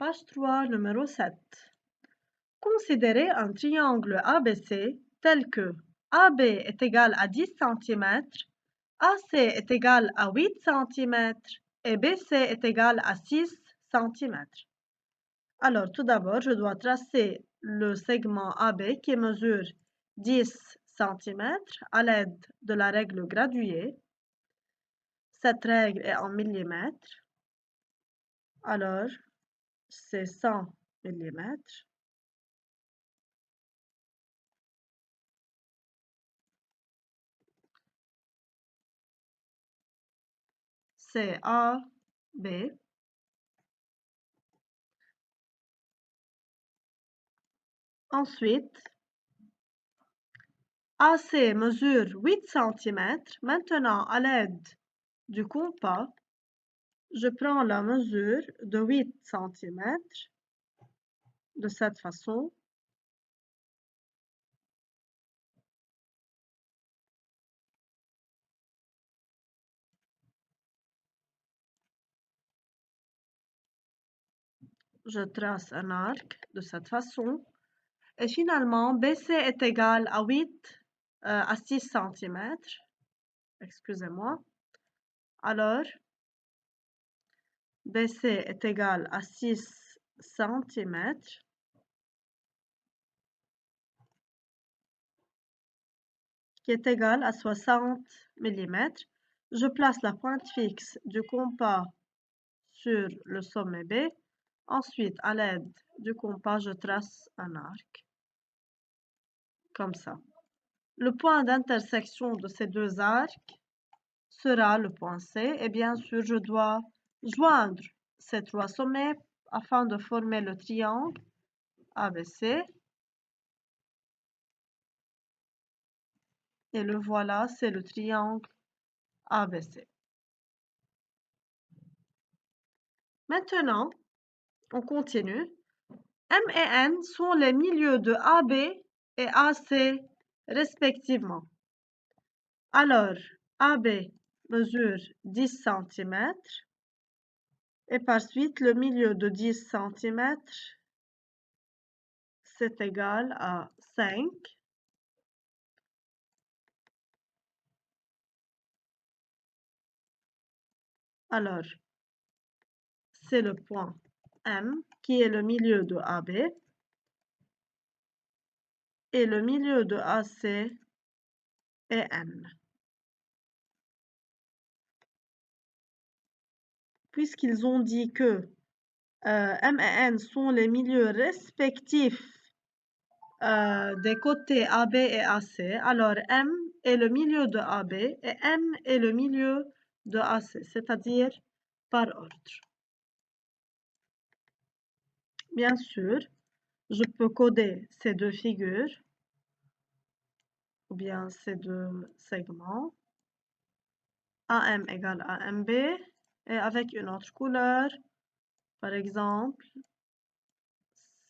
Page 3, numéro 7. Considérez un triangle ABC tel que AB est égal à 10 cm, AC est égal à 8 cm et BC est égal à 6 cm. Alors, tout d'abord, je dois tracer le segment AB qui mesure 10 cm à l'aide de la règle graduée. Cette règle est en millimètres. Alors, c'est 100 millimètres. C'est AB. Ensuite, AC mesure 8 cm. Maintenant, à l'aide du compas, je prends la mesure de 8 cm de cette façon. Je trace un arc de cette façon. Et finalement, BC est égal à 6 cm. Excusez-moi. Alors, BC est égal à 6 cm. Qui est égal à 60 mm. Je place la pointe fixe du compas sur le sommet B. Ensuite, à l'aide du compas, je trace un arc, comme ça. Le point d'intersection de ces deux arcs sera le point C. Et bien sûr, je dois joindre ces trois sommets afin de former le triangle ABC. Et le voilà, c'est le triangle ABC. Maintenant, on continue. M et N sont les milieux de AB et AC respectivement. Alors, AB mesure 10 cm et par suite le milieu de 10 cm, c'est égal à 5. Alors, c'est le point M qui est le milieu de AB et le milieu de AC est N. Puisqu'ils ont dit que M et N sont les milieux respectifs des côtés AB et AC, alors M est le milieu de AB et N est le milieu de AC, c'est-à-dire par ordre. Bien sûr, je peux coder ces deux figures ou bien ces deux segments. AM égale AMB et avec une autre couleur, par exemple,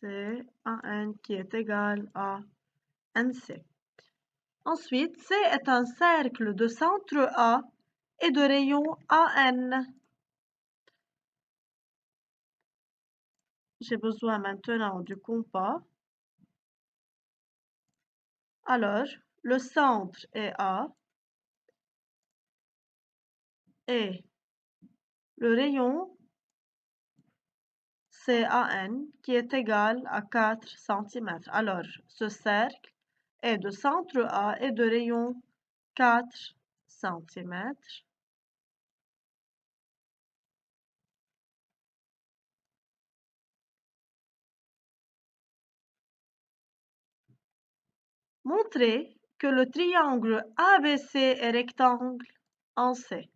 c'est AN qui est égal à NC. Ensuite, C est un cercle de centre A et de rayon AN. J'ai besoin maintenant du compas. Alors, le centre est A et le rayon c'est AN qui est égal à 4 cm. Alors, ce cercle est de centre A et de rayon 4 cm. Montrez que le triangle ABC est rectangle en C.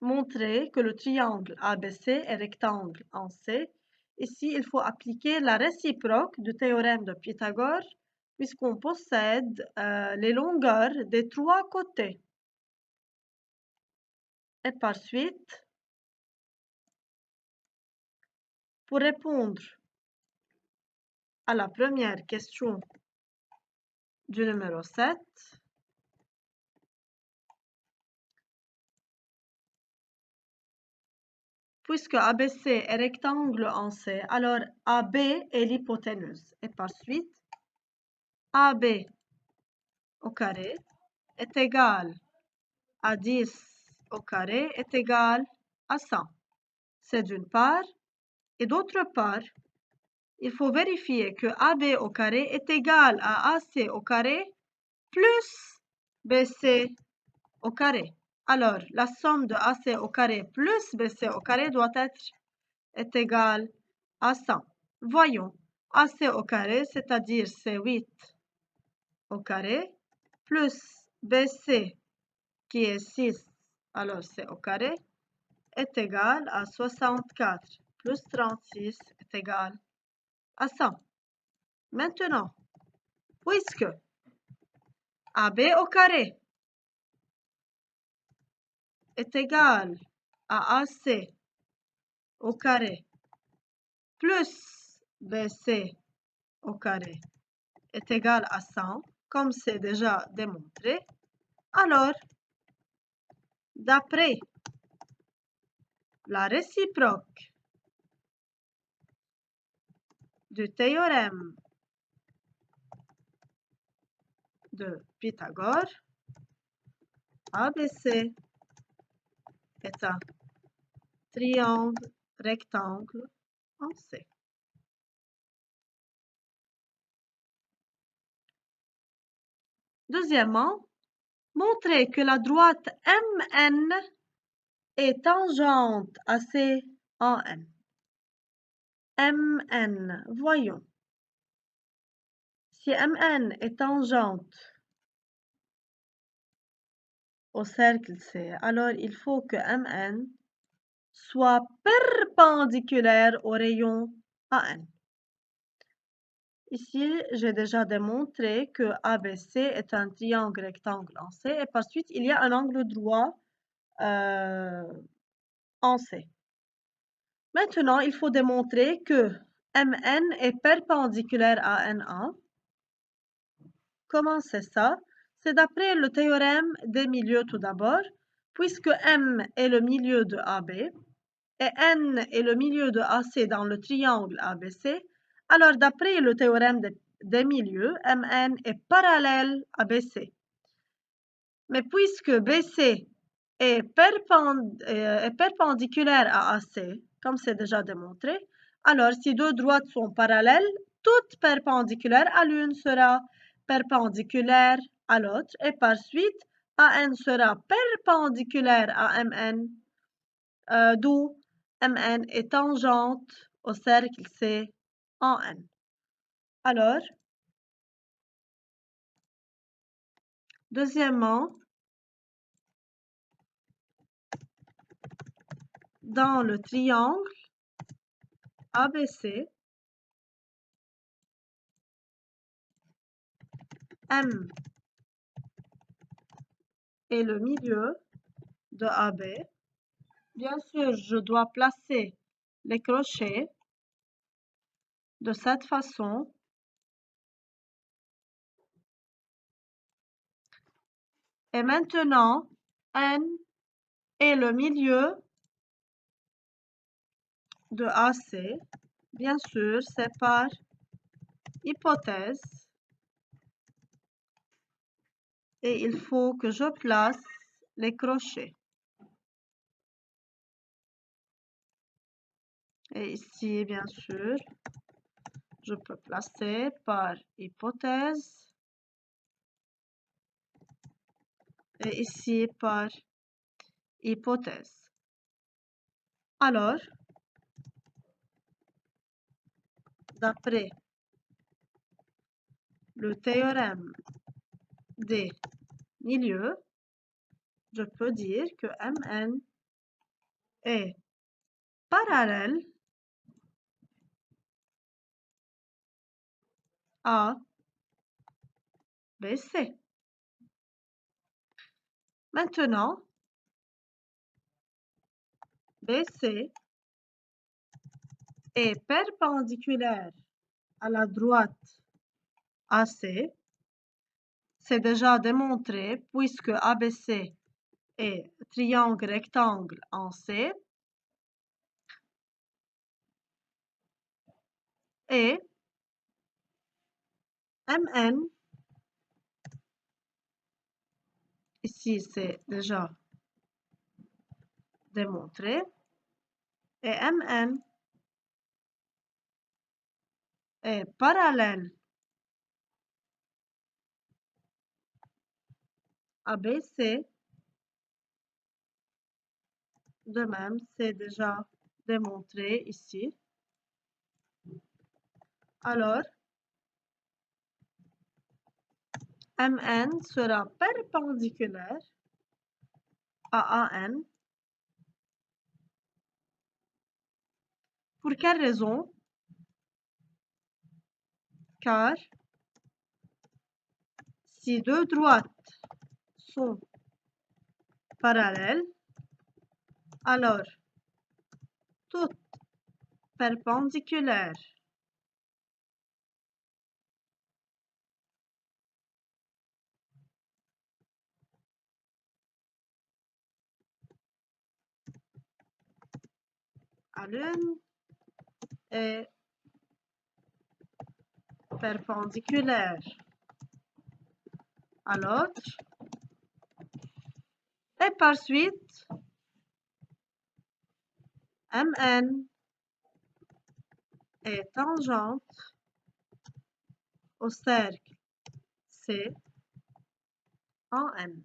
Montrer que le triangle ABC est rectangle en C. Ici, il faut appliquer la réciproque du théorème de Pythagore puisqu'on possède les longueurs des trois côtés. Et par suite, pour répondre à la première question du numéro 7, Puisque ABC est rectangle en C, alors AB est l'hypoténuse. Et par suite, AB au carré est égal à 10 au carré est égal à 100. C'est d'une part. Et d'autre part, il faut vérifier que AB au carré est égal à AC au carré plus BC au carré. Alors, la somme de AC au carré plus BC au carré doit être égale à 100. Voyons, AC au carré, c'est-à-dire C8 au carré, plus BC qui est 6, alors c'est au carré, est égal à 64 plus 36 est égal à 100. Maintenant, puisque AB au carré est égal à AC au carré plus BC au carré est égal à 100, comme c'est déjà démontré, alors, d'après la réciproque du théorème de Pythagore, ABC est un triangle rectangle en C. Deuxièmement, montrer que la droite MN est tangente à C en N. MN, voyons. Si MN est tangente au cercle C, alors il faut que MN soit perpendiculaire au rayon AN. Ici, j'ai déjà démontré que ABC est un triangle rectangle en C et par suite, il y a un angle droit en C. Maintenant, il faut démontrer que MN est perpendiculaire à NA. Comment c'est ça? C'est d'après le théorème des milieux tout d'abord, puisque M est le milieu de AB et N est le milieu de AC dans le triangle ABC, alors d'après le théorème des milieux, MN est parallèle à BC. Mais puisque BC est perpendiculaire à AC, comme c'est déjà démontré, alors si deux droites sont parallèles, toute perpendiculaire à l'une sera perpendiculaire à l'autre et par suite, AN sera perpendiculaire à MN, d'où MN est tangente au cercle C en N. Alors, deuxièmement, dans le triangle ABC, M est le milieu de AB. Bien sûr, je dois placer les crochets de cette façon. Et maintenant, N est le milieu de AC. Bien sûr, c'est par hypothèse. Et il faut que je place les crochets. Et ici, bien sûr, je peux placer par hypothèse. Et ici, par hypothèse. Alors, d'après le théorème des milieux, je peux dire que MN est parallèle à BC. Maintenant, BC est perpendiculaire à la droite AC. C'est déjà démontré puisque ABC est triangle rectangle en C. et MN, ici c'est déjà démontré, et MN est parallèle à BC. De même, c'est déjà démontré ici. Alors, MN sera perpendiculaire à AN. Pour quelle raison? Car si deux droites sont parallèles, alors toutes perpendiculaires à l'une est perpendiculaire à l'autre, et par suite, MN est tangente au cercle C en N.